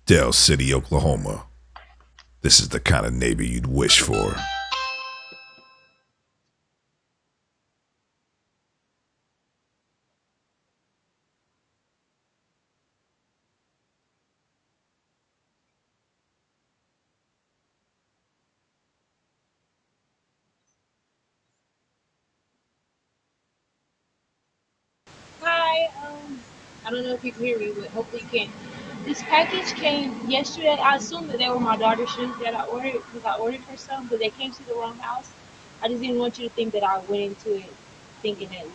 Del City, Oklahoma. This is the kind of neighbor you'd wish for. Hi, I don't know if you can hear me, but hopefully you can. This package came yesterday. I assumed that they were my daughter's shoes that I ordered because I ordered her some, but they came to the wrong house. I just didn't want you to think that I went into it thinking that,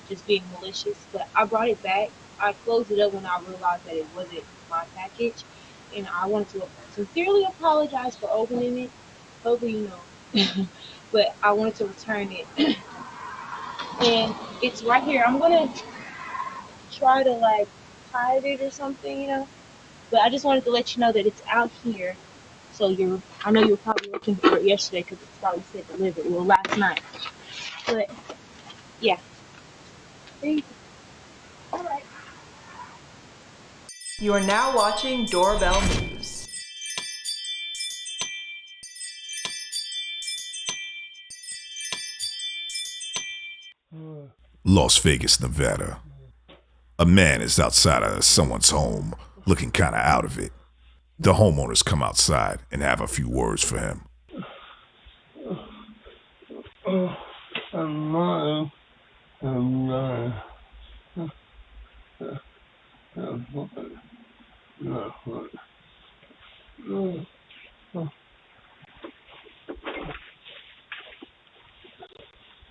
just being malicious. But I brought it back. I closed it up when I realized that it wasn't my package. And I wanted to sincerely apologize for opening it. Hopefully, you know. But I wanted to return it. And it's right here. I'm going to try to like hide it or something. But I just wanted to let you know that it's out here. So I know you were probably looking for it yesterday because it's probably said delivered. Well, last night. But yeah, there you go. All right. You are now watching Doorbell News. Las Vegas, Nevada. A man is outside of someone's home, looking kinda out of it. The homeowners come outside and have a few words for him. I'm lying. I'm lying.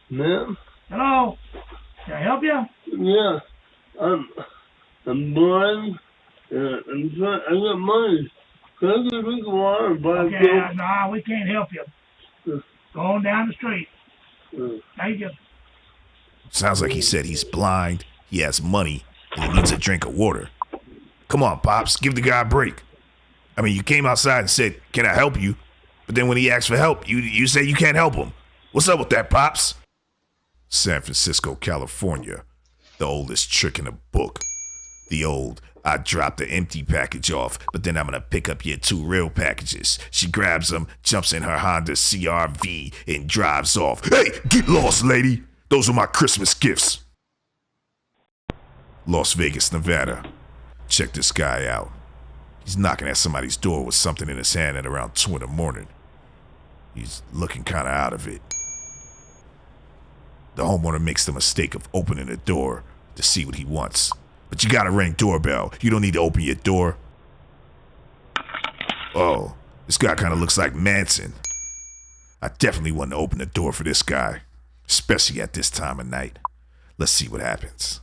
Ma'am? Hello? Can I help you? Yeah. I'm blind. I'm trying. I got money. Can I get a drink of water and buy a Okay, Coke? no, we can't help you. Go on down the street. Thank you. Sounds like he said he's blind, he has money, and he needs a drink of water. Come on, Pops, give the guy a break. I mean, you came outside and said, "Can I help you?" But then when he asked for help, you say you can't help him. What's up with that, Pops? San Francisco, California. The oldest trick in the book. The old, I dropped the empty package off, but then I'm gonna pick up your two real packages. She grabs them, jumps in her Honda CRV, and drives off. Hey, get lost, lady! Those are my Christmas gifts. Las Vegas, Nevada. Check this guy out. He's knocking at somebody's door with something in his hand at around 2 in the morning. He's looking kinda out of it. The homeowner makes the mistake of opening the door to see what he wants. But you gotta ring doorbell. You don't need to open your door. Oh, this guy kinda looks like Manson. I definitely want to open the door for this guy, especially at this time of night. Let's see what happens.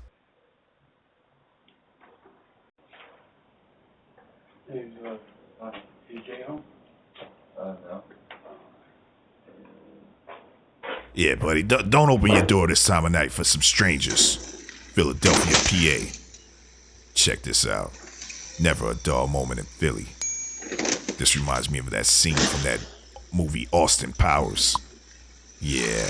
Hey, DJ home? No. Yeah, buddy, don't open your door this time of night for some strangers. Philadelphia, PA. Check this out. Never a dull moment in Philly. This reminds me of that scene from that movie Austin Powers. Yeah.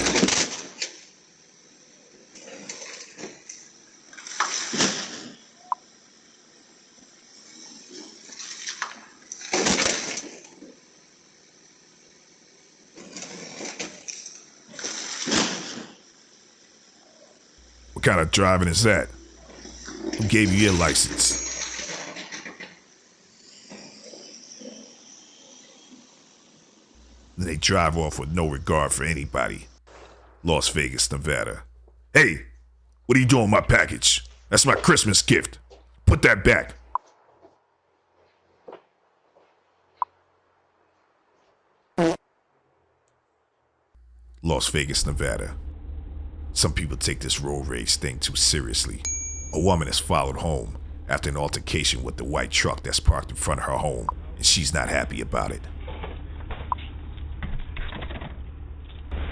What kind of driving is that? Who gave you your license? They drive off with no regard for anybody. Las Vegas, Nevada. Hey, what are you doing with my package? That's my Christmas gift. Put that back. Las Vegas, Nevada. Some people take this road rage thing too seriously. A woman is followed home after an altercation with the white truck that's parked in front of her home, and she's not happy about it.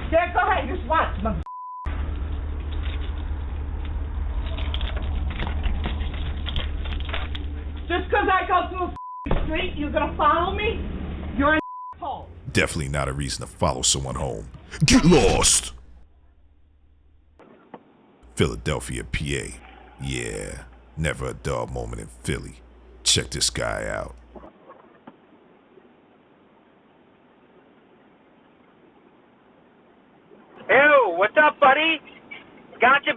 Yeah, go ahead, just watch, mother. Just because I go through a street, you're gonna follow me? You're an asshole. Definitely not a reason to follow someone home. Get lost! Philadelphia, PA. Yeah, never a dull moment in Philly. Check this guy out. me? Gotcha.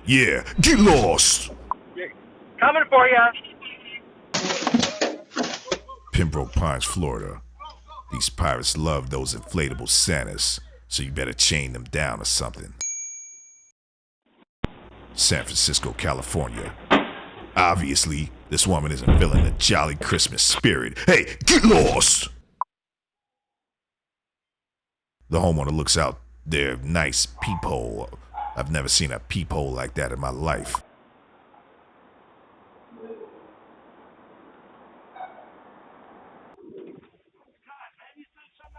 Yeah, get lost. Coming for ya. Pembroke Pines, Florida. These pirates love those inflatable Santas, so you better chain them down or something. San Francisco, California. Obviously, this woman isn't feeling the jolly Christmas spirit. Hey, get lost! The homeowner looks out their nice peephole. I've never seen a peephole like that in my life.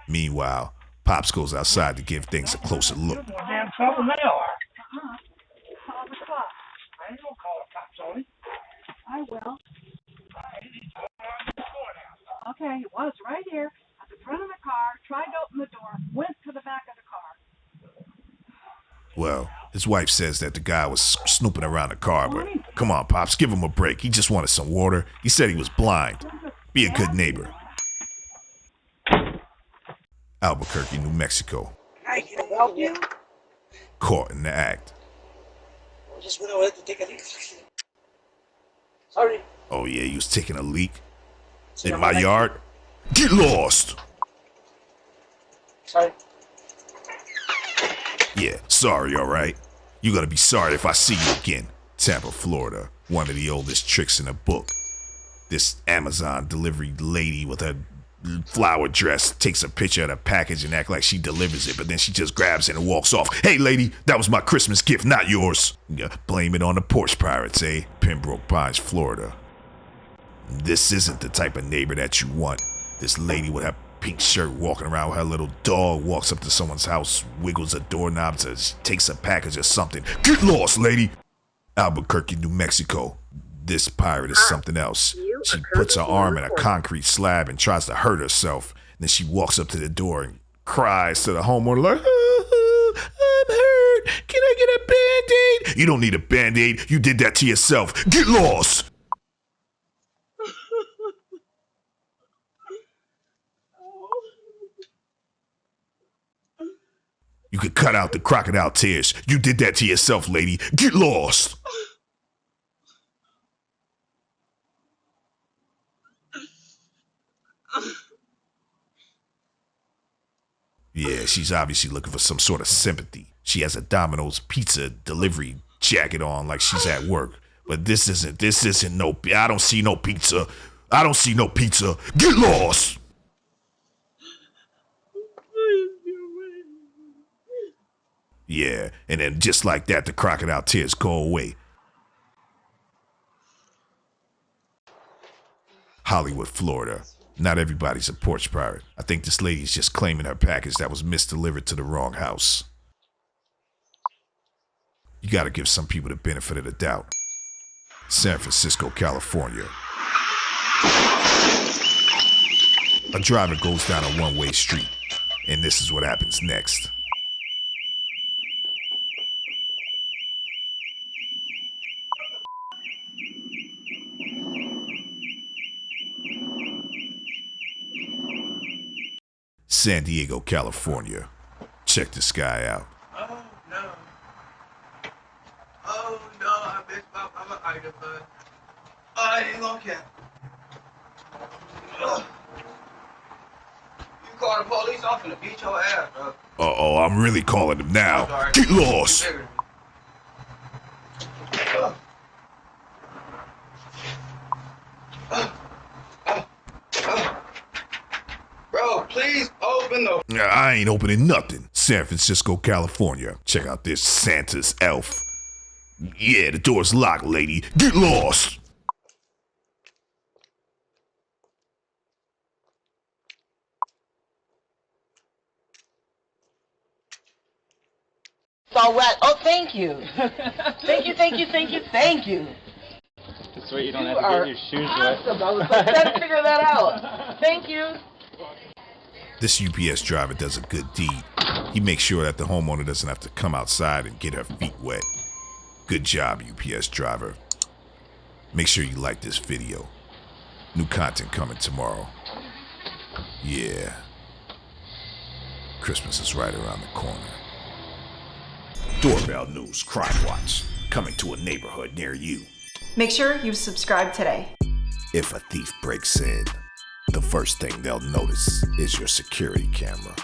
Meanwhile, Pops goes outside to give things a closer look. Damn trouble they are. Call the cops. I ain't gonna call the cops on you. I will. He's on the courthouse. Okay, he was right here at the front of the car, tried to open the door, went to the back of the car. Well, his wife says that the guy was snooping around the car, but come on, Pops, give him a break. He just wanted some water. He said he was blind. Be a good neighbor. Albuquerque, New Mexico. Hi, can I help you? Caught in the act. Just went over to take a leak. Sorry. Oh yeah, he was taking a leak? In my yard? Get lost! Sorry. Yeah, sorry, alright? You're gonna be sorry if I see you again. Tampa, Florida. One of the oldest tricks in the book. This Amazon delivery lady with her flower dress takes a picture of the package and act like she delivers it, but then she just grabs it and walks off. Hey lady, that was my Christmas gift, not yours. Blame it on the porch pirates, eh? Pembroke Pines, Florida. This isn't the type of neighbor that you want. This lady with her pink shirt walking around with her little dog walks up to someone's house, wiggles a doorknob, takes a package or something. Get lost, lady! Albuquerque, New Mexico. This pirate is something else. She puts her arm in a concrete slab and tries to hurt herself. Then she walks up to the door and cries to the homeowner like, I'm hurt. Can I get a Band-Aid? You don't need a Band-Aid. You did that to yourself. Get lost. You could cut out the crocodile tears. You did that to yourself, lady. Get lost. Yeah, she's obviously looking for some sort of sympathy. She has a Domino's pizza delivery jacket on like she's at work. But this isn't no, I don't see no pizza. I don't see no pizza. Get lost! Yeah, and then just like that, the crocodile tears go away. Hollywood, Florida. Not everybody's a porch pirate. I think this lady's just claiming her package that was misdelivered to the wrong house. You gotta give some people the benefit of the doubt. San Francisco, California. A driver goes down a one-way street, and this is what happens next. San Diego, California. Check this guy out. Oh no. Oh no, I missed I'm an item, bud. Oh, I ain't gonna care. You call the police, I'm finna beat your ass, bro. Uh-oh, I'm really calling him now. Get lost! Bro, please open the... I ain't opening nothing. San Francisco, California. Check out this Santa's elf. Yeah, the door's locked, lady. Get lost! It's all right. Oh, thank you. Thank you, thank you, thank you, thank you. It's sweet you don't have to get your shoes Awesome. wet. I was like, trying to figure that out. Thank you. This UPS driver does a good deed. He makes sure that the homeowner doesn't have to come outside and get her feet wet. Good job, UPS driver. Make sure you like this video. New content coming tomorrow. Yeah. Christmas is right around the corner. Doorbell News Crime Watch, coming to a neighborhood near you. Make sure you subscribe today. If a thief breaks in, the first thing they'll notice is your security camera.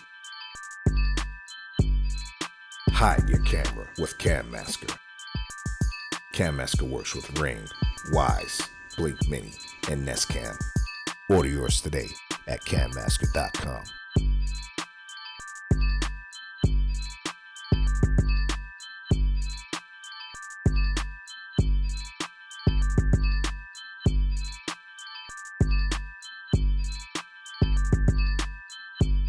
Hide your camera with Cam Masker. Cam Masker works with Ring, Wise, Blink Mini, and Nest Cam. Order yours today at cammasker.com.